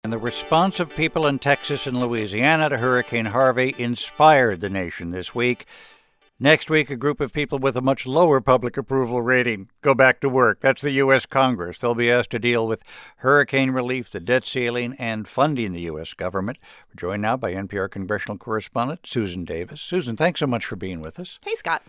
And the response of people in Texas and Louisiana to Hurricane Harvey inspired the nation this week. Next week, a group of people with a much lower public approval rating go back to work. That's the U.S. Congress. They'll be asked to deal with hurricane relief, the debt ceiling, and funding the U.S. government. We're joined now by NPR congressional correspondent Susan Davis. Susan, thanks so much for being with us. Hey, Scott.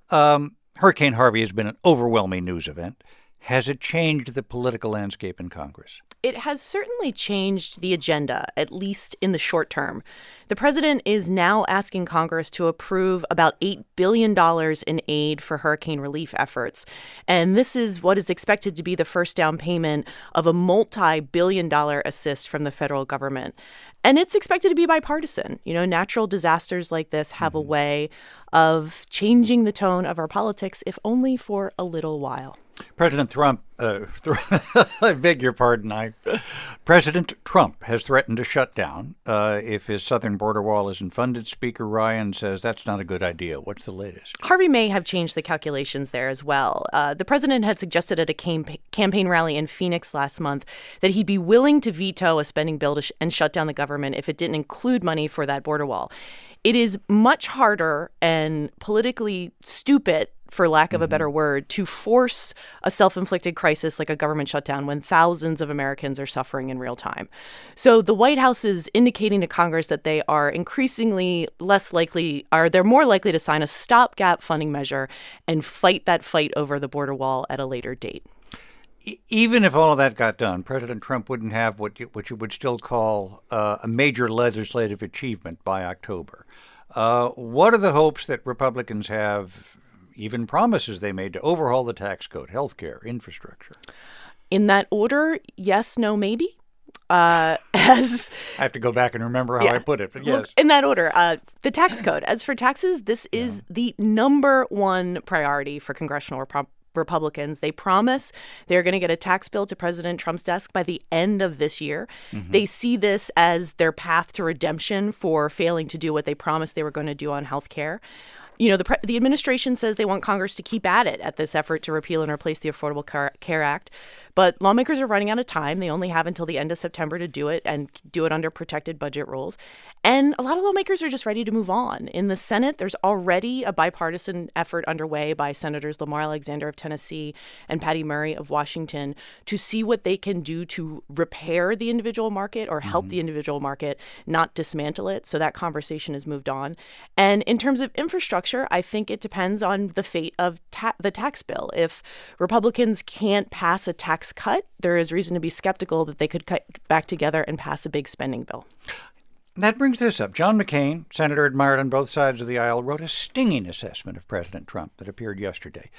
Hurricane Harvey has been an overwhelming news event. Has it changed the political landscape in Congress? It has certainly changed the agenda, at least in the short term. The president is now asking Congress to approve about $8 billion in aid for hurricane relief efforts. And this is what is expected to be the first down payment of a multi-billion-dollar assist from the federal government. And it's expected to be bipartisan. You know, natural disasters like this have a way of changing the tone of our politics, if only for a little while. President Trump, I beg your pardon, President Trump has threatened to shut down if his southern border wall isn't funded. Speaker Ryan says that's not a good idea. What's the latest? Harvey may have changed the calculations there as well. The president had suggested at a campaign rally in Phoenix last month that he'd be willing to veto a spending bill and shut down the government if it didn't include money for that border wall. It is much harder and politically stupid, for lack of a better word, to force a self-inflicted crisis like a government shutdown when thousands of Americans are suffering in real time. So the White House is indicating to Congress that they are increasingly they're more likely to sign a stopgap funding measure and fight that fight over the border wall at a later date. Even if all of that got done, President Trump wouldn't have what you would still call a major legislative achievement by October. What are the hopes that Republicans have, even promises they made, to overhaul the tax code, health care, infrastructure? In that order, yes, no, maybe. I have to go back and remember how I put it, but yes. Look, in that order, the tax code. As for taxes, this is the number one priority for congressional Republicans. They promise they're going to get a tax bill to President Trump's desk by the end of this year. They see this as their path to redemption for failing to do what they promised they were going to do on health care. You know, the administration says they want Congress to keep at it at this effort to repeal and replace the Affordable Care Act. But lawmakers are running out of time. They only have until the end of September to do it and do it under protected budget rules. And a lot of lawmakers are just ready to move on. In the Senate, there's already a bipartisan effort underway by Senators Lamar Alexander of Tennessee and Patty Murray of Washington to see what they can do to repair the individual market or help the individual market, not dismantle it. So that conversation has moved on. And in terms of infrastructure, I think it depends on the fate of the tax bill. If Republicans can't pass a tax cut, there is reason to be skeptical that they could cut back together and pass a big spending bill. That brings this up. John McCain, senator admired on both sides of the aisle, wrote a stinging assessment of President Trump that appeared yesterday.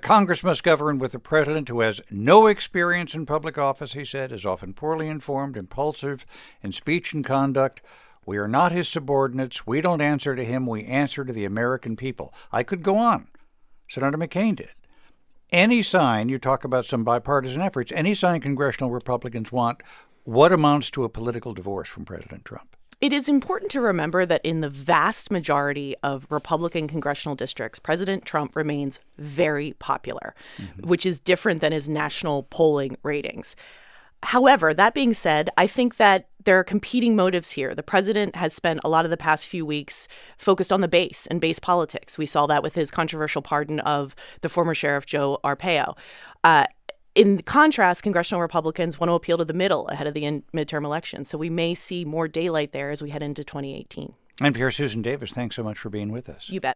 Congress must govern with a president who has no experience in public office, he said, is often poorly informed, impulsive in speech and conduct. We are not his subordinates. We don't answer to him. We answer to the American people. I could go on. Senator McCain did. Any sign, you talk about some bipartisan efforts, any sign congressional Republicans want, what amounts to a political divorce from President Trump? It is important to remember that in the vast majority of Republican congressional districts, President Trump remains very popular, which is different than his national polling ratings. However, that being said, I think that there are competing motives here. The president has spent a lot of the past few weeks focused on the base and base politics. We saw that with his controversial pardon of the former sheriff Joe Arpaio. In contrast, congressional Republicans want to appeal to the middle ahead of the midterm election. So we may see more daylight there as we head into 2018. NPR Susan Davis, thanks so much for being with us. You bet.